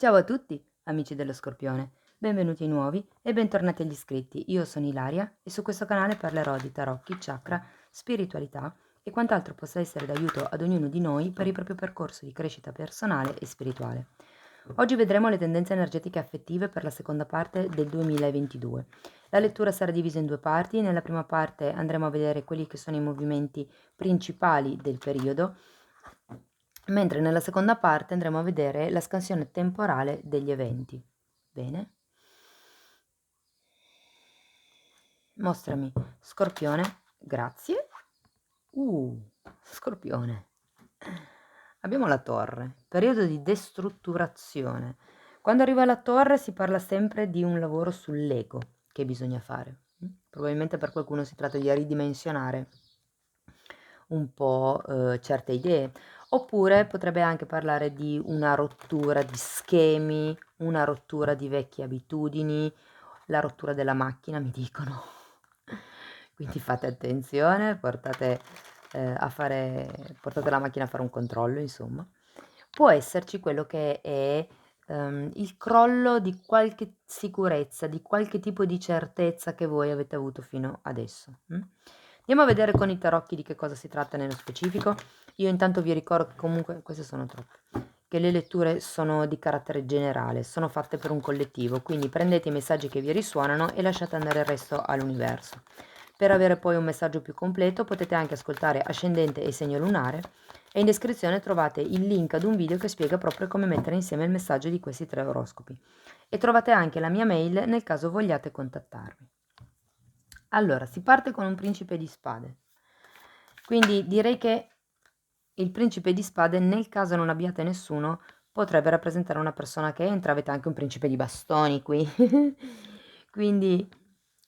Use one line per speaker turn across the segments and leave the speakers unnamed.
Ciao a tutti, amici dello Scorpione, benvenuti nuovi e bentornati agli iscritti. Io sono Ilaria e su questo canale parlerò di tarocchi, chakra, spiritualità e quant'altro possa essere d'aiuto ad ognuno di noi per il proprio percorso di crescita personale e spirituale. Oggi vedremo le tendenze energetiche affettive per la seconda parte del 2022. La lettura sarà divisa in due parti. Nella prima parte andremo a vedere quelli che sono i movimenti principali del periodo, mentre nella seconda parte andremo a vedere la scansione temporale degli eventi. Bene? Mostrami, Scorpione, grazie. Scorpione. Abbiamo la torre, periodo di destrutturazione. Quando arriva la torre si parla sempre di un lavoro sull'ego che bisogna fare. Probabilmente per qualcuno si tratta di ridimensionare un po' certe idee, oppure potrebbe anche parlare di una rottura di schemi, una rottura di vecchie abitudini, la rottura della macchina, mi dicono. Quindi fate attenzione, portate la macchina a fare un controllo, insomma. Può esserci quello che è il crollo di qualche sicurezza, di qualche tipo di certezza che voi avete avuto fino adesso. Andiamo a vedere con i tarocchi di che cosa si tratta nello specifico. Io intanto vi ricordo che comunque, queste sono troppe, che le letture sono di carattere generale, sono fatte per un collettivo, quindi prendete i messaggi che vi risuonano e lasciate andare il resto all'universo. Per avere poi un messaggio più completo potete anche ascoltare Ascendente e Segno Lunare e in descrizione trovate il link ad un video che spiega proprio come mettere insieme il messaggio di questi 3 oroscopi. E trovate anche la mia mail nel caso vogliate contattarmi. Allora, si parte con un principe di spade. Quindi direi che il principe di spade, nel caso non abbiate nessuno, potrebbe rappresentare una persona che entra. Avete anche un principe di bastoni qui. Quindi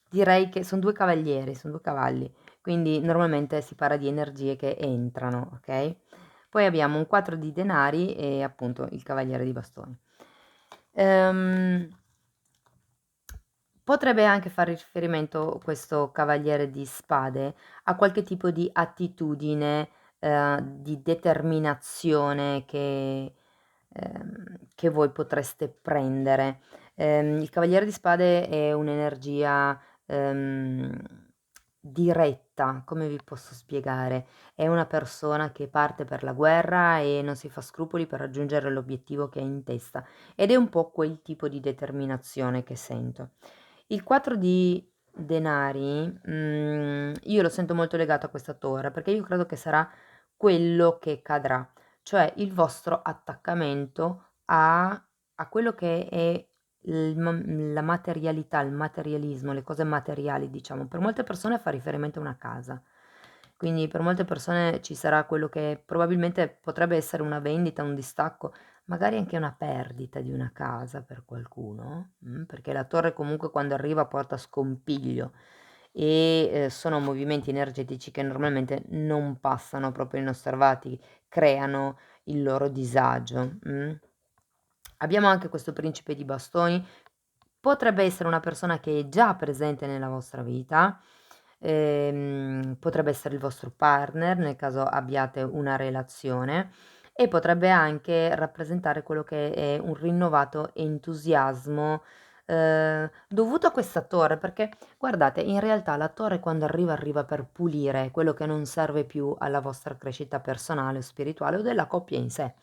direi che sono 2 cavalieri, sono 2 cavalli. Quindi normalmente si parla di energie che entrano, ok? Poi abbiamo un 4 di denari e appunto il cavaliere di bastoni. Potrebbe anche fare riferimento questo cavaliere di spade a qualche tipo di attitudine, di determinazione che voi potreste prendere. Il cavaliere di spade è un'energia, diretta, come vi posso spiegare? È una persona che parte per la guerra e non si fa scrupoli per raggiungere l'obiettivo che ha in testa, ed è un po' quel tipo di determinazione che sento. Il 4 di denari, io lo sento molto legato a questa torre, perché io credo che sarà quello che cadrà, cioè il vostro attaccamento a quello che è la materialità, il materialismo, le cose materiali, diciamo. Per molte persone fa riferimento a una casa, quindi per molte persone ci sarà quello che probabilmente potrebbe essere una vendita, un distacco, magari anche una perdita di una casa per qualcuno, perché la torre comunque quando arriva porta scompiglio e, sono movimenti energetici che normalmente non passano proprio inosservati, creano il loro disagio, Abbiamo anche questo principe di bastoni, potrebbe essere una persona che è già presente nella vostra vita, potrebbe essere il vostro partner nel caso abbiate una relazione, e potrebbe anche rappresentare quello che è un rinnovato entusiasmo, dovuto a questa torre, perché guardate, in realtà la torre quando arriva, arriva per pulire quello che non serve più alla vostra crescita personale o spirituale o della coppia in sé.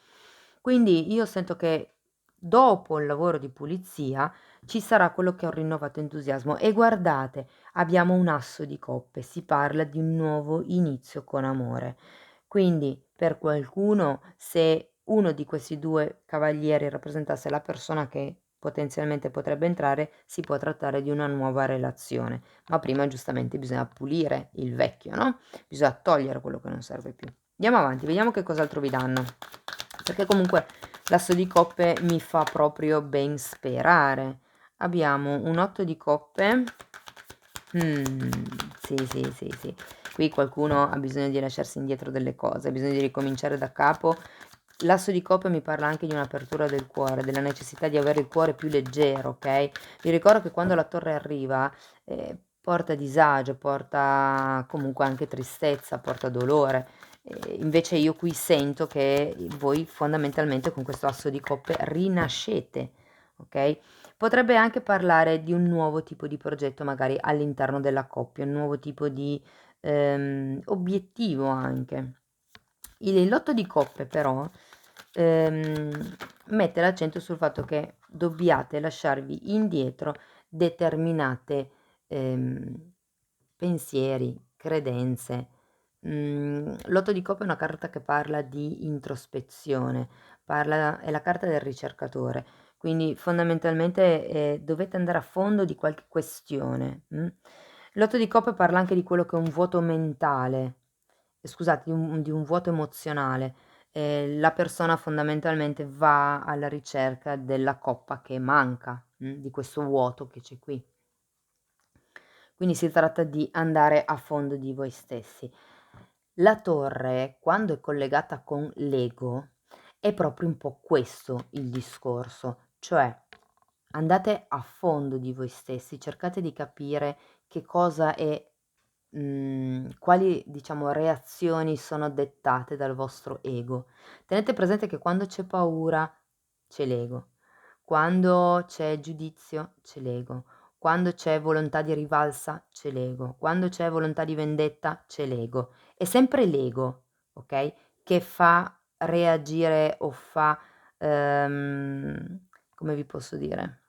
Quindi io sento che dopo il lavoro di pulizia ci sarà quello che è un rinnovato entusiasmo, e guardate, abbiamo un asso di coppe, si parla di un nuovo inizio con amore. Quindi per qualcuno, se uno di questi 2 cavalieri rappresentasse la persona che potenzialmente potrebbe entrare, si può trattare di una nuova relazione, ma prima giustamente bisogna pulire il vecchio, no, bisogna togliere quello che non serve più. Andiamo avanti, vediamo che cos'altro vi danno, perché comunque l'asso di coppe mi fa proprio ben sperare. Abbiamo un 8 di coppe. Sì, sì, sì, sì. Qui qualcuno ha bisogno di lasciarsi indietro delle cose, ha bisogno di ricominciare da capo. L'asso di coppe mi parla anche di un'apertura del cuore, della necessità di avere il cuore più leggero, ok? Vi ricordo che quando la torre arriva, porta disagio, porta comunque anche tristezza, porta dolore. Invece io qui sento che voi fondamentalmente con questo asso di coppe rinascete, ok? Potrebbe anche parlare di un nuovo tipo di progetto magari all'interno della coppia, un nuovo tipo di obiettivo anche. Il lotto di coppe però mette l'accento sul fatto che dobbiate lasciarvi indietro determinate pensieri, credenze. L'otto di coppe è una carta che parla di introspezione, è la carta del ricercatore, quindi fondamentalmente dovete andare a fondo di qualche questione. L'otto di coppe parla anche di quello che è un vuoto mentale, scusate, di un vuoto emozionale. La persona fondamentalmente va alla ricerca della coppa che manca, di questo vuoto che c'è qui. Quindi si tratta di andare a fondo di voi stessi. La torre, quando è collegata con l'ego, è proprio un po' questo il discorso, cioè andate a fondo di voi stessi, cercate di capire che cosa è, quali diciamo reazioni sono dettate dal vostro ego. Tenete presente che quando c'è paura c'è l'ego, quando c'è giudizio c'è l'ego, quando c'è volontà di rivalsa c'è l'ego, quando c'è volontà di vendetta c'è l'ego. È sempre l'ego, okay, che fa reagire o fa, come vi posso dire,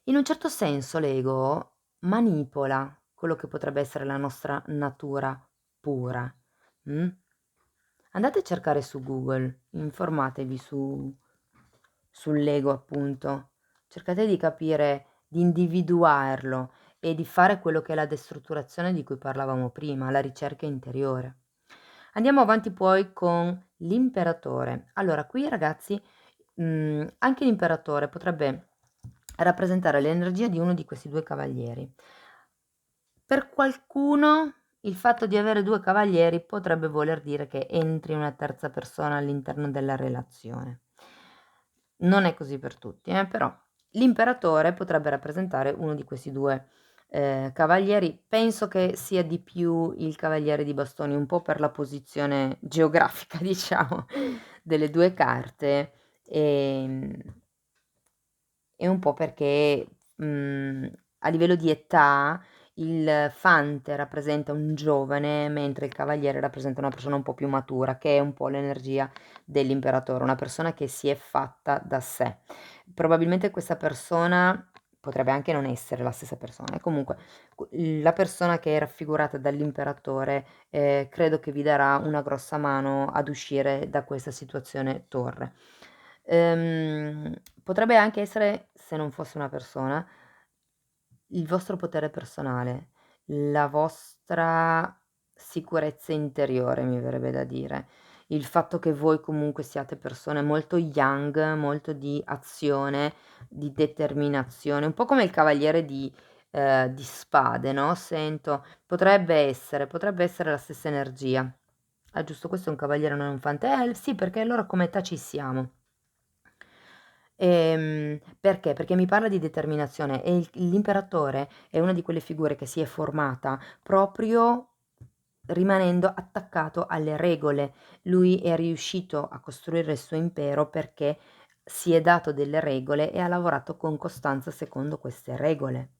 in un certo senso l'ego manipola quello che potrebbe essere la nostra natura pura, mh? Andate a cercare su Google, informatevi sull'ego appunto, cercate di capire, di individuarlo e di fare quello che è la destrutturazione di cui parlavamo prima, la ricerca interiore. Andiamo avanti poi con l'imperatore. Allora, qui ragazzi, anche l'imperatore potrebbe rappresentare l'energia di uno di questi due cavalieri. Per qualcuno il fatto di avere 2 cavalieri potrebbe voler dire che entri una terza persona all'interno della relazione. Non è così per tutti, però l'imperatore potrebbe rappresentare uno di questi 2 cavalieri. Penso che sia di più il cavaliere di bastoni, un po' per la posizione geografica diciamo delle 2 carte, ehm e un po' perché, a livello di età il fante rappresenta un giovane, mentre il cavaliere rappresenta una persona un po' più matura, che è un po' l'energia dell'imperatore, una persona che si è fatta da sé. Probabilmente questa persona potrebbe anche non essere la stessa persona, e comunque la persona che è raffigurata dall'imperatore, credo che vi darà una grossa mano ad uscire da questa situazione torre. Potrebbe anche essere, se non fosse una persona, il vostro potere personale, la vostra sicurezza interiore, mi verrebbe da dire. Il fatto che voi comunque siate persone molto yang, molto di azione, di determinazione, un po' come il cavaliere di spade, no, sento potrebbe essere la stessa energia. Ah, giusto, questo è un cavaliere, non è un fante. Sì, perché allora come età ci siamo. Perché? Perché mi parla di determinazione e l'imperatore è una di quelle figure che si è formata proprio rimanendo attaccato alle regole. Lui è riuscito a costruire il suo impero perché si è dato delle regole e ha lavorato con costanza secondo queste regole.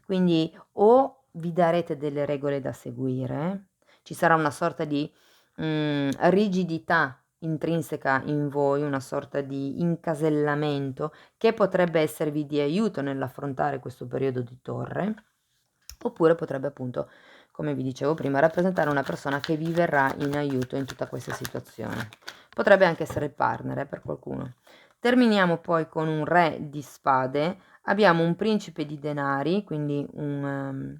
Quindi o vi darete delle regole da seguire, ci sarà una sorta di rigidità intrinseca in voi, una sorta di incasellamento che potrebbe esservi di aiuto nell'affrontare questo periodo di torre, oppure potrebbe appunto, come vi dicevo prima, rappresentare una persona che vi verrà in aiuto in tutta questa situazione. Potrebbe anche essere il partner, per qualcuno. Terminiamo poi con un re di spade, abbiamo un principe di denari, quindi un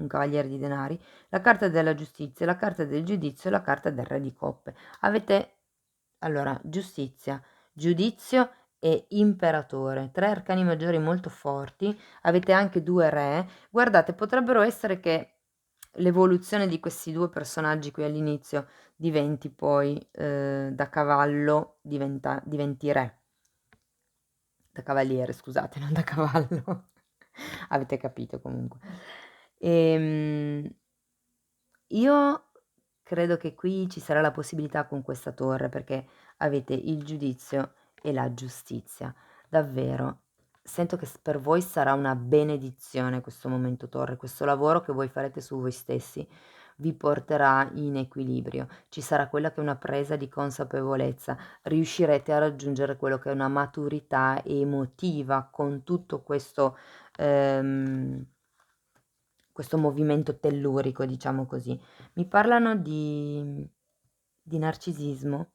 cavaliere di denari, la carta della giustizia, la carta del giudizio e la carta del re di coppe. Avete allora giustizia, giudizio e imperatore, 3 arcani maggiori molto forti, avete anche 2 re. Guardate, potrebbero essere che l'evoluzione di questi 2 personaggi qui all'inizio diventi poi, da cavallo diventi re. Da cavaliere scusate, non da cavallo. Avete capito comunque. Io credo che qui ci sarà la possibilità con questa torre, perché avete il giudizio e la giustizia. Davvero, sento che per voi sarà una benedizione questo momento torre, questo lavoro che voi farete su voi stessi vi porterà in equilibrio, ci sarà quella che è una presa di consapevolezza, riuscirete a raggiungere quello che è una maturità emotiva con tutto ehm, questo movimento tellurico, diciamo così. Mi parlano di narcisismo,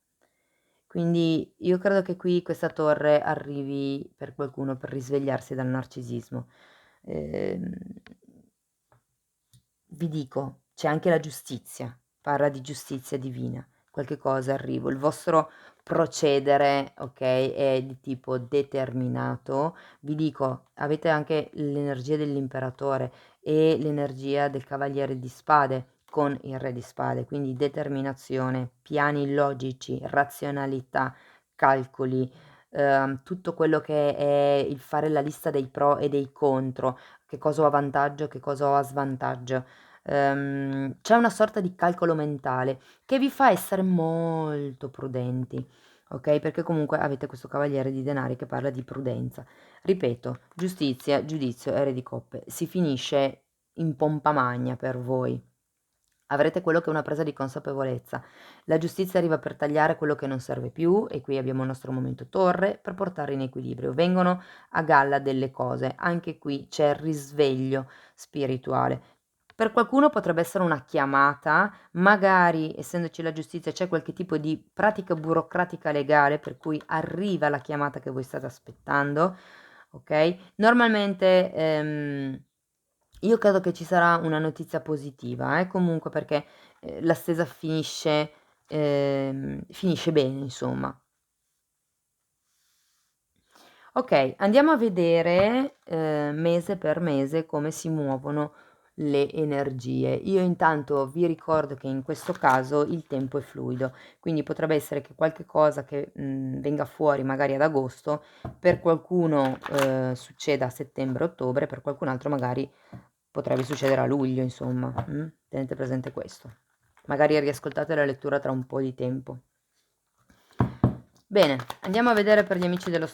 quindi io credo che qui questa torre arrivi per qualcuno per risvegliarsi dal narcisismo. Ehm, Vi dico, c'è anche la giustizia, parla di giustizia divina, qualche cosa arrivo. Il vostro procedere, okay, è di tipo determinato. Vi dico, avete anche l'energia dell'imperatore e l'energia del cavaliere di spade con il re di spade, quindi determinazione, piani logici, razionalità, calcoli, tutto quello che è il fare la lista dei pro e dei contro, che cosa ho a vantaggio, che cosa ho a svantaggio. C'è una sorta di calcolo mentale che vi fa essere molto prudenti, okay, perché comunque avete questo cavaliere di denari che parla di prudenza. Ripeto, giustizia, giudizio e re di coppe. Si finisce in pompa magna per voi. Avrete quello che è una presa di consapevolezza. La giustizia arriva per tagliare quello che non serve più e qui abbiamo il nostro momento torre per portare in equilibrio. Vengono a galla delle cose. Anche qui c'è il risveglio spirituale. Per qualcuno potrebbe essere una chiamata, magari essendoci la giustizia c'è qualche tipo di pratica burocratica legale per cui arriva la chiamata che voi state aspettando, ok? Normalmente io credo che ci sarà una notizia positiva, comunque perché la stesa finisce bene, insomma. Ok, andiamo a vedere mese per mese come si muovono le energie. Io intanto vi ricordo che in questo caso il tempo è fluido, quindi potrebbe essere che qualche cosa che venga fuori magari ad agosto, per qualcuno succeda a settembre-ottobre, per qualcun altro magari potrebbe succedere a luglio, insomma. Tenete presente questo. Magari riascoltate la lettura tra un po' di tempo. Bene, andiamo a vedere per gli amici dello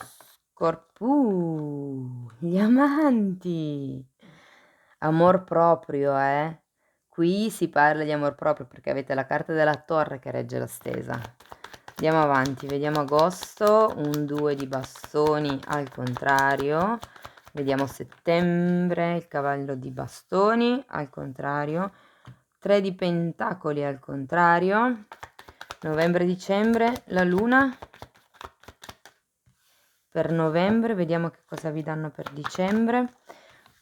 gli amanti. Amor proprio, eh? Qui si parla di amor proprio perché avete la carta della torre che regge la stesa. Andiamo avanti, vediamo agosto, un 2 di bastoni al contrario. Vediamo settembre, il cavallo di bastoni al contrario. 3 di pentacoli al contrario. Novembre-dicembre, la luna. Per novembre, vediamo che cosa vi danno per dicembre.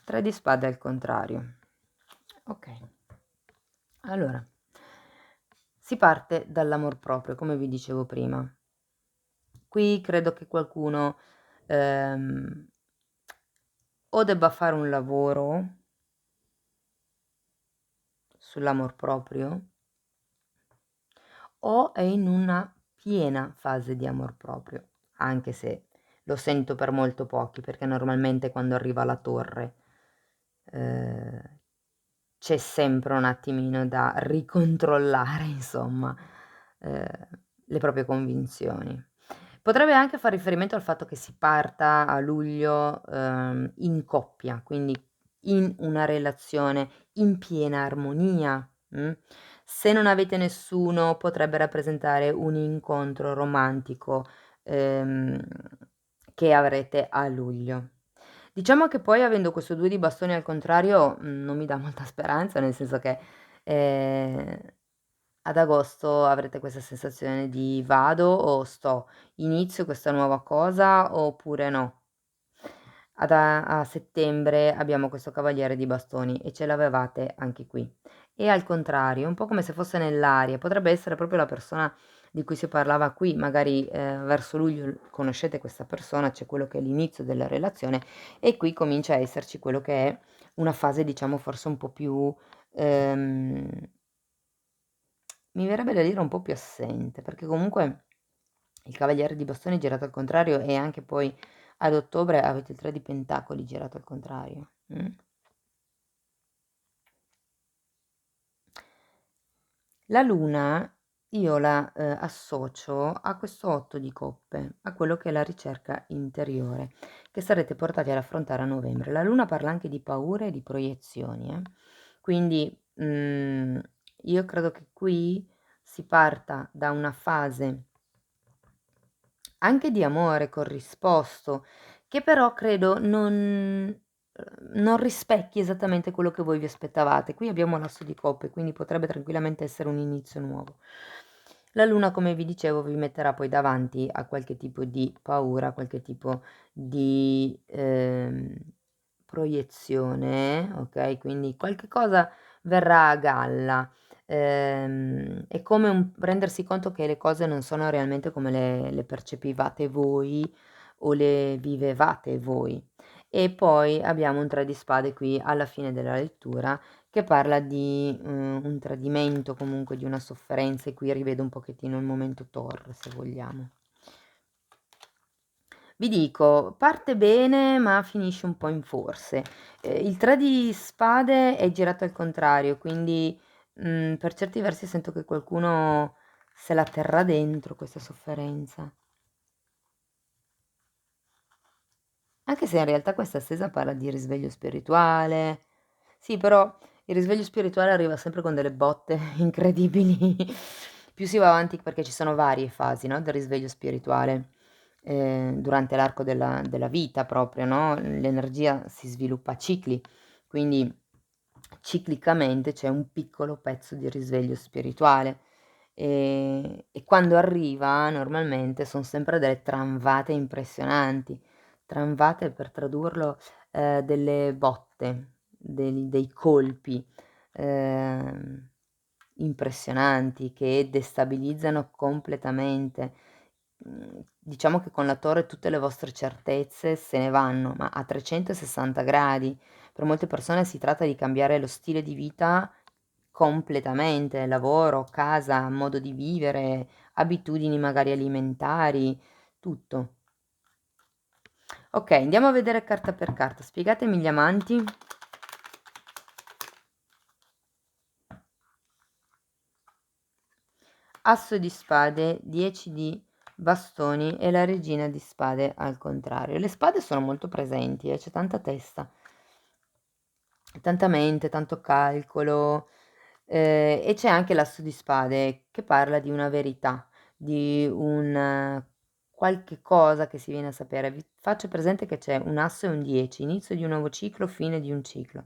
3 di spade al contrario. Ok, allora, si parte dall'amor proprio, come vi dicevo prima. Qui credo che qualcuno o debba fare un lavoro sull'amor proprio o è in una piena fase di amor proprio, anche se lo sento per molto pochi, perché normalmente quando arriva la torre c'è sempre un attimino da ricontrollare, insomma, le proprie convinzioni. Potrebbe anche far riferimento al fatto che si parta a luglio, in coppia, quindi in una relazione in piena armonia, Se non avete nessuno, potrebbe rappresentare un incontro romantico, ehm, che avrete a luglio. Diciamo che poi avendo questo 2 di bastoni al contrario, non mi dà molta speranza, nel senso che, ehm, ad agosto avrete questa sensazione di: "Vado o sto? Inizio questa nuova cosa oppure no?" A settembre abbiamo questo cavaliere di bastoni e ce l'avevate anche qui. E al contrario, un po' come se fosse nell'aria, potrebbe essere proprio la persona di cui si parlava qui, magari, verso luglio conoscete questa persona, c'è quello che è l'inizio della relazione e qui comincia a esserci quello che è una fase, diciamo, forse un po' più, ehm, mi verrebbe da dire un po' più assente, perché comunque il cavaliere di bastoni girato al contrario e anche poi ad ottobre avete il 3 di pentacoli girato al contrario. La luna io la, associo a questo 8 di coppe, a quello che è la ricerca interiore, che sarete portati ad affrontare a novembre. La luna parla anche di paure e di proiezioni, quindi, io credo che qui si parta da una fase anche di amore corrisposto, che però credo non rispecchi esattamente quello che voi vi aspettavate. Qui abbiamo l'asso di coppe, quindi potrebbe tranquillamente essere un inizio nuovo. La luna, come vi dicevo, vi metterà poi davanti a qualche tipo di paura, qualche tipo di proiezione, ok? Quindi qualche cosa verrà a galla. È come rendersi conto che le cose non sono realmente come le percepivate voi o le vivevate voi. E poi abbiamo un 3 di spade qui alla fine della lettura che parla di un tradimento, comunque di una sofferenza, e qui rivedo un pochettino il momento Thor, se vogliamo. Vi dico, parte bene ma finisce un po' in forse. Il 3 di spade è girato al contrario, quindi per certi versi sento che qualcuno se la terrà dentro questa sofferenza. Anche se in realtà questa stesa parla di risveglio spirituale. Sì, però il risveglio spirituale arriva sempre con delle botte incredibili. Più si va avanti, perché ci sono varie fasi, no, del risveglio spirituale, durante l'arco della vita proprio, no, l'energia si sviluppa a cicli, quindi ciclicamente c'è un piccolo pezzo di risveglio spirituale, e quando arriva normalmente son sempre delle tranvate impressionanti. Tranvate, per tradurlo, delle botte, dei colpi, ehm, impressionanti che destabilizzano completamente. Diciamo che con la torre tutte le vostre certezze se ne vanno, ma a 360 gradi. Per molte persone si tratta di cambiare lo stile di vita completamente, lavoro, casa, modo di vivere, abitudini magari alimentari, tutto. Ok, andiamo a vedere carta per carta. Spiegatemi gli amanti. Asso di spade, 10 di bastoni e la regina di spade al contrario. Le spade sono molto presenti, c'è tanta testa, tanta mente, tanto calcolo, e c'è anche l'asso di spade che parla di una verità, di un qualche cosa che si viene a sapere. Vi faccio presente che c'è un asso e un 10, inizio di un nuovo ciclo, fine di un ciclo.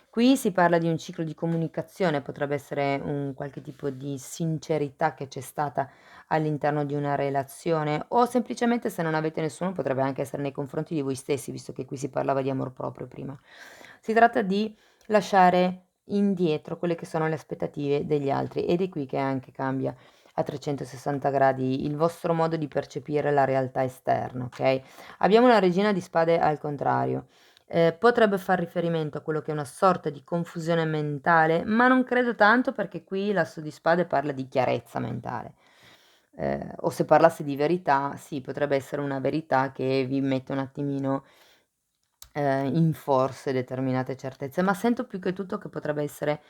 Qui si parla di un ciclo di comunicazione, potrebbe essere un qualche tipo di sincerità che c'è stata all'interno di una relazione, o semplicemente, se non avete nessuno, potrebbe anche essere nei confronti di voi stessi, visto che qui si parlava di amor proprio prima. Si tratta di lasciare indietro quelle che sono le aspettative degli altri, ed è qui che anche cambia a 360 gradi il vostro modo di percepire la realtà esterna, ok? Abbiamo una regina di spade al contrario. Potrebbe far riferimento a quello che è una sorta di confusione mentale, ma non credo tanto, perché qui l'asso di spade parla di chiarezza mentale. O se parlasse di verità, sì, potrebbe essere una verità che vi mette un attimino in forse determinate certezze, ma sento più che tutto che potrebbe essere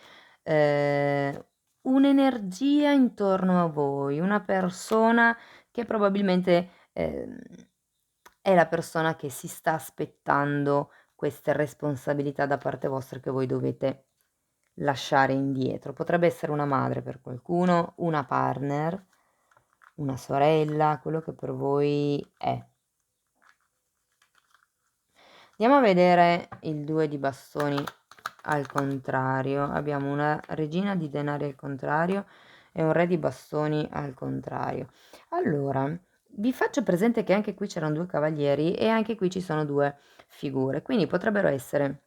un'energia intorno a voi, una persona che probabilmente è la persona che si sta aspettando queste responsabilità da parte vostra, che voi dovete lasciare indietro. Potrebbe essere una madre per qualcuno, una partner, una sorella, quello che per voi è. Andiamo a vedere il 2 di bastoni al contrario. Abbiamo una regina di denari al contrario e un re di bastoni al contrario. Allora, vi faccio presente che anche qui c'erano 2 cavalieri e anche qui ci sono 2 figure, quindi potrebbe essere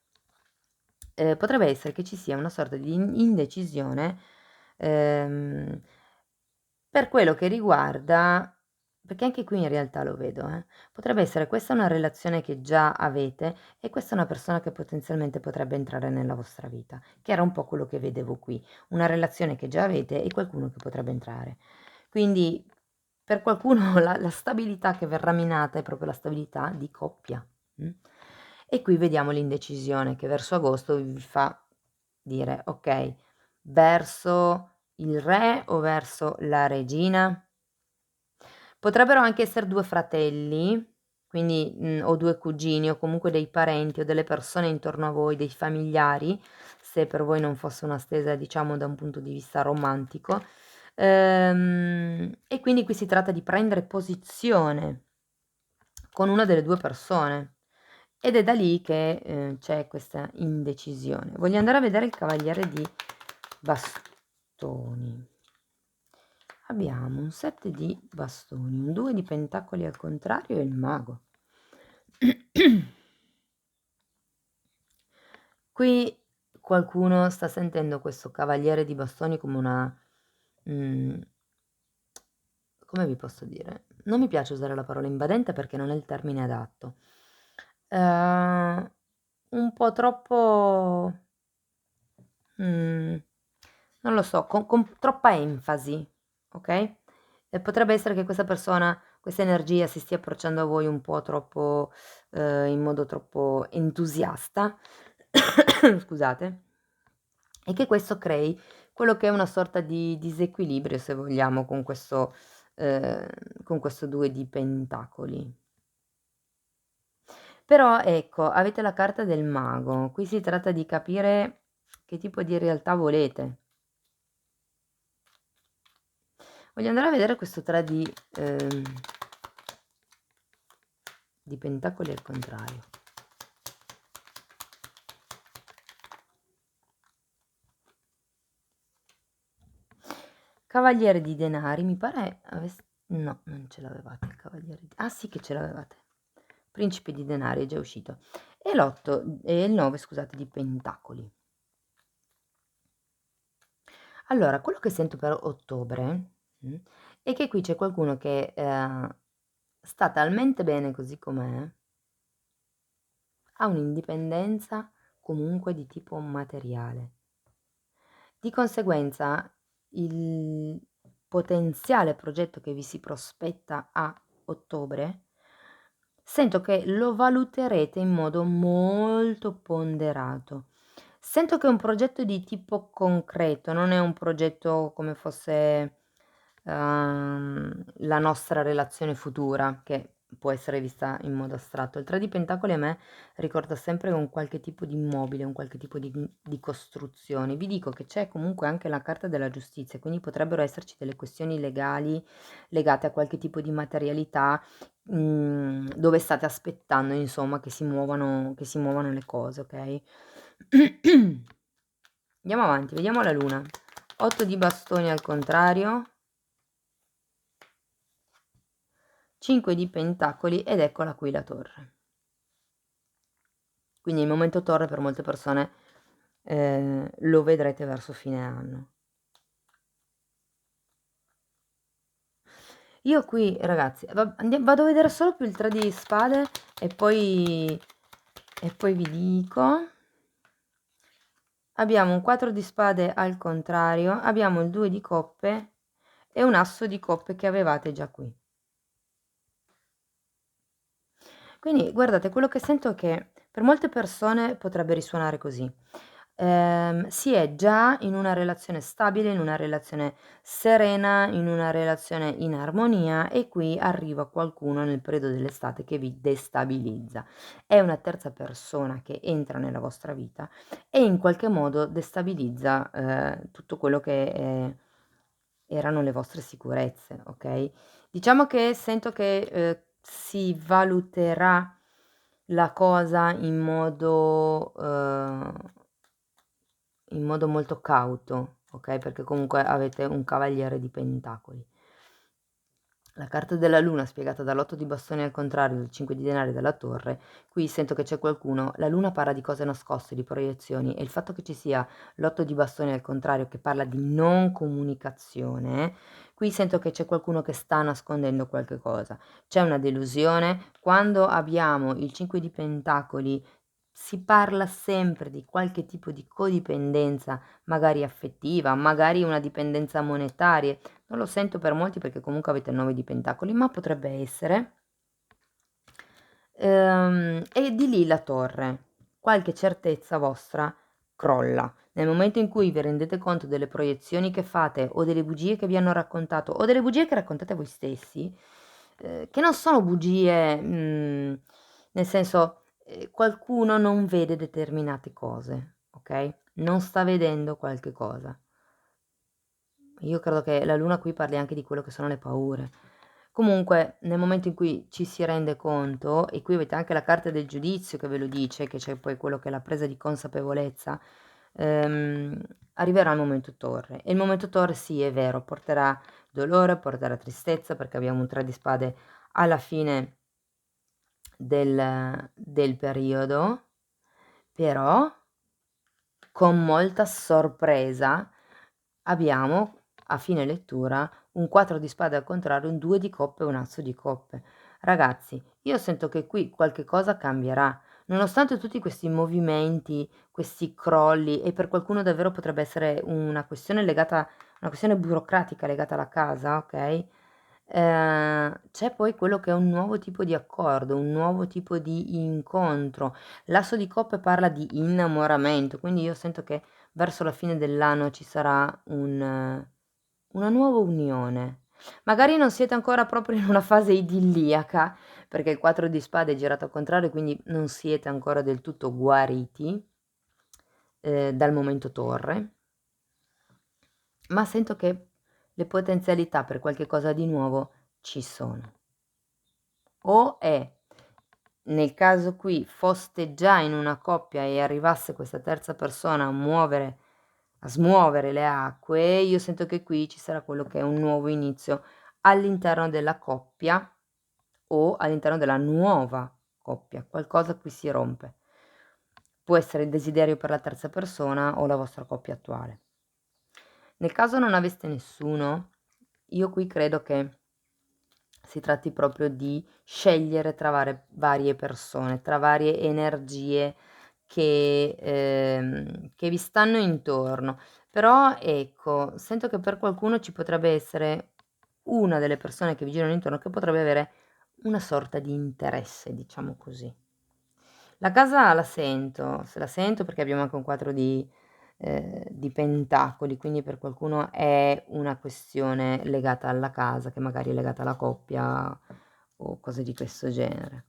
che ci sia una sorta di indecisione, ehm, per quello che riguarda, perché anche qui in realtà lo vedo, potrebbe essere questa una relazione che già avete, e questa è una persona che potenzialmente potrebbe entrare nella vostra vita, che era un po' quello che vedevo qui, una relazione che già avete e qualcuno che potrebbe entrare. Quindi per qualcuno la stabilità che verrà minata è proprio la stabilità di coppia. E qui vediamo l'indecisione che verso agosto vi fa dire: "Okay, verso il re o verso la regina? Potrebbero anche essere 2 fratelli, quindi, o 2 cugini o comunque dei parenti o delle persone intorno a voi, dei familiari, se per voi non fosse una stesa diciamo da un punto di vista romantico. E quindi qui si tratta di prendere posizione con una delle 2 persone ed è da lì che, c'è questa indecisione. Voglio andare a vedere il cavaliere di bastoni. Abbiamo un 7 di bastoni, un 2 di pentacoli al contrario e il mago. Qui qualcuno sta sentendo questo cavaliere di bastoni come una come vi posso dire? Non mi piace usare la parola invadente perché non è il termine adatto. Un po' troppo non lo so, con troppa enfasi, okay, e potrebbe essere che questa persona, questa energia si stia approcciando a voi un po' troppo in modo troppo entusiasta, scusate, e che questo crei quello che è una sorta di disequilibrio, se vogliamo, ehm, con questo 2 di pentacoli. Però ecco, avete la carta del mago, qui si tratta di capire che tipo di realtà volete. Voglio andare a vedere questo 3 di pentacoli al contrario. Cavaliere di denari, mi pare no, non ce l'avevate il cavaliere di sì che ce l'avevate. Principe di denari è già uscito. E l'8 e il 9 scusate di pentacoli. Allora, quello che sento per ottobre, è che qui c'è qualcuno che, sta talmente bene così com'è, ha un'indipendenza comunque di tipo materiale. Di conseguenza il potenziale progetto che vi si prospetta a ottobre, sento che lo valuterete in modo molto ponderato. Sento che è un progetto di tipo concreto, non è un progetto come fosse, la nostra relazione futura, che può essere vista in modo astratto. Il 3 di pentacoli a me ricorda sempre un qualche tipo di immobile, un qualche tipo di costruzione. Vi dico che c'è comunque anche la carta della giustizia, quindi potrebbero esserci delle questioni legali legate a qualche tipo di materialità, dove state aspettando insomma che si muovano le cose, okay? Andiamo avanti, vediamo la luna. 8 di bastoni al contrario, 5 di pentacoli ed eccola qui la torre. Quindi il momento torre per molte persone, lo vedrete verso fine anno. Io qui ragazzi, vado a vedere solo più il 3 di spade e poi vi dico. Abbiamo un 4 di spade al contrario, abbiamo il 2 di coppe e un asso di coppe che avevate già qui. Quindi guardate, quello che sento è che per molte persone potrebbe risuonare così. Si è già in una relazione stabile, in una relazione serena, in una relazione in armonia e qui arriva qualcuno nel periodo dell'estate che vi destabilizza. È una terza persona che entra nella vostra vita e in qualche modo destabilizza, tutto quello che, erano le vostre sicurezze, okay? Diciamo che sento che, si valuterà la cosa in modo molto cauto, okay, perché comunque avete un cavaliere di pentacoli. La carta della luna spiegata dall'8 di bastoni al contrario, dal 5 di denari e dalla torre, qui sento che c'è qualcuno, la luna parla di cose nascoste, di proiezioni e il fatto che ci sia l'8 di bastoni al contrario che parla di non comunicazione, qui sento che c'è qualcuno che sta nascondendo qualche cosa. C'è una delusione, quando abbiamo il 5 di pentacoli si parla sempre di qualche tipo di codipendenza, magari affettiva, magari una dipendenza monetaria. Non lo sento per molti perché comunque avete il 9 di pentacoli, ma potrebbe essere. E di lì la torre. Qualche certezza vostra crolla. Nel momento in cui vi rendete conto delle proiezioni che fate o delle bugie che vi hanno raccontato o delle bugie che raccontate voi stessi, che non sono bugie, nel senso, qualcuno non vede determinate cose, okay, non sta vedendo qualche cosa. Io credo che la luna qui parli anche di quello che sono le paure. Comunque, nel momento in cui ci si rende conto, e qui avete anche la carta del giudizio che ve lo dice, che c'è poi quello che è la presa di consapevolezza, ehm, arriverà il momento torre. E il momento torre, sì, è vero, porterà dolore, porterà tristezza, perché abbiamo un 3 di spade alla fine del periodo, però con molta sorpresa abbiamo, a fine lettura, un 4 di spade al contrario, un 2 di coppe e un asso di coppe. Ragazzi, io sento che qui qualche cosa cambierà. Nonostante tutti questi movimenti, questi crolli, e per qualcuno davvero potrebbe essere una questione burocratica legata alla casa, okay, c'è poi quello che è un nuovo tipo di accordo, un nuovo tipo di incontro. L'asso di coppe parla di innamoramento, quindi io sento che verso la fine dell'anno ci sarà una nuova unione. Magari non siete ancora proprio in una fase idilliaca, perché il 4 di spade è girato al contrario, quindi non siete ancora del tutto guariti, dal momento torre, ma sento che le potenzialità per qualche cosa di nuovo ci sono. O è, nel caso qui, foste già in una coppia e arrivasse questa terza persona a smuovere le acque, io sento che qui ci sarà quello che è un nuovo inizio all'interno della coppia o all'interno della nuova coppia. Qualcosa qui si rompe. Può essere il desiderio per la terza persona o la vostra coppia attuale. Nel caso non aveste nessuno, io qui credo che si tratti proprio di scegliere tra varie persone, tra varie energie che vi stanno intorno. Però ecco, sento che per qualcuno ci potrebbe essere una delle persone che vi girano intorno che potrebbe avere una sorta di interesse, diciamo così. La casa la sento perché abbiamo anche un quadro di pentacoli, quindi per qualcuno è una questione legata alla casa, che magari è legata alla coppia o cose di questo genere.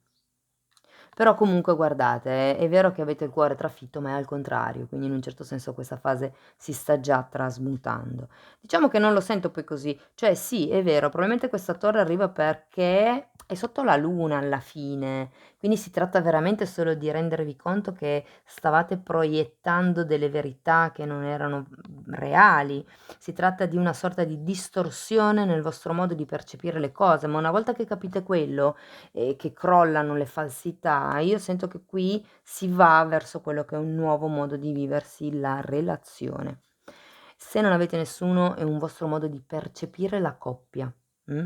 Però comunque guardate, è vero che avete il cuore trafitto, ma è al contrario, quindi in un certo senso questa fase si sta già trasmutando. Diciamo che non lo sento poi così, cioè sì, è vero, probabilmente questa torre arriva perché è sotto la luna alla fine, quindi si tratta veramente solo di rendervi conto che stavate proiettando delle verità che non erano reali. Si tratta di una sorta di distorsione nel vostro modo di percepire le cose, ma una volta che capite quello e che crollano le falsità, io sento che qui si va verso quello che è un nuovo modo di viversi la relazione. Se non avete nessuno, è un vostro modo di percepire la coppia. Mm?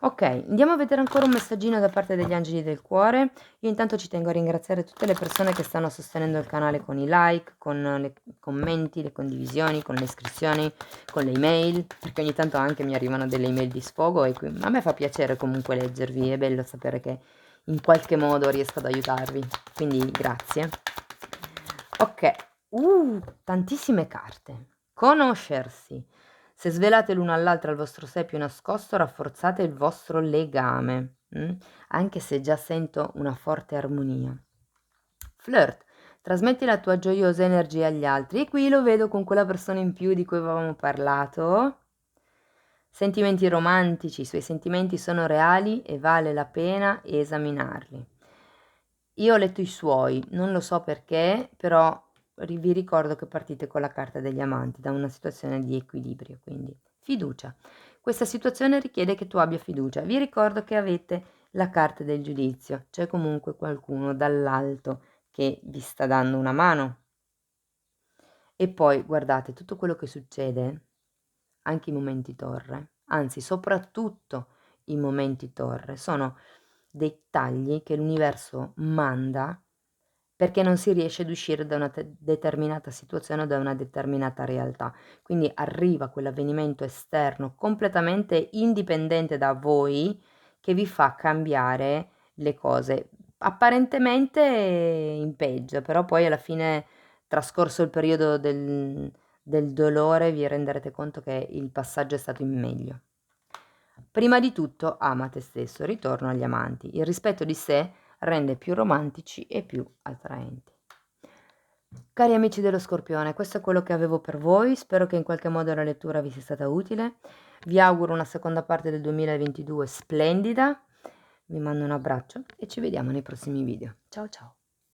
Ok, andiamo a vedere ancora un messaggino da parte degli angeli del cuore. Io intanto ci tengo a ringraziare tutte le persone che stanno sostenendo il canale con i like, con i commenti, le condivisioni, con le iscrizioni, con le email, perché ogni tanto anche mi arrivano delle email di sfogo e a me fa piacere comunque leggervi, è bello sapere che in qualche modo riesco ad aiutarvi, quindi grazie. Ok, tantissime carte. Conoscersi. Se svelate l'uno all'altra il vostro sé più nascosto, rafforzate il vostro legame, anche se già sento una forte armonia. Flirt. Trasmetti la tua gioiosa energia agli altri. E qui lo vedo con quella persona in più di cui avevamo parlato. Sentimenti romantici. I suoi sentimenti sono reali e vale la pena esaminarli. Io ho letto i suoi, non lo so perché, però vi ricordo che partite con la carta degli amanti da una situazione di equilibrio, quindi fiducia. Questa situazione richiede che tu abbia fiducia. Vi ricordo che avete la carta del giudizio, c'è comunque qualcuno dall'alto che vi sta dando una mano. E poi guardate tutto quello che succede, anche i momenti torre, anzi soprattutto i momenti torre, sono dei tagli che l'universo manda perché non si riesce ad uscire da una determinata situazione o da una determinata realtà. Quindi arriva quell'avvenimento esterno completamente indipendente da voi che vi fa cambiare le cose. Apparentemente in peggio, però poi alla fine trascorso il periodo del dolore vi renderete conto che il passaggio è stato in meglio. Prima di tutto ama te stesso, ritorno agli amanti. Il rispetto di sé rende più romantici e più attraenti. Cari amici dello Scorpione, questo è quello che avevo per voi, spero che in qualche modo la lettura vi sia stata utile. Vi auguro una seconda parte del 2022 splendida, vi mando un abbraccio e ci vediamo nei prossimi video. Ciao ciao!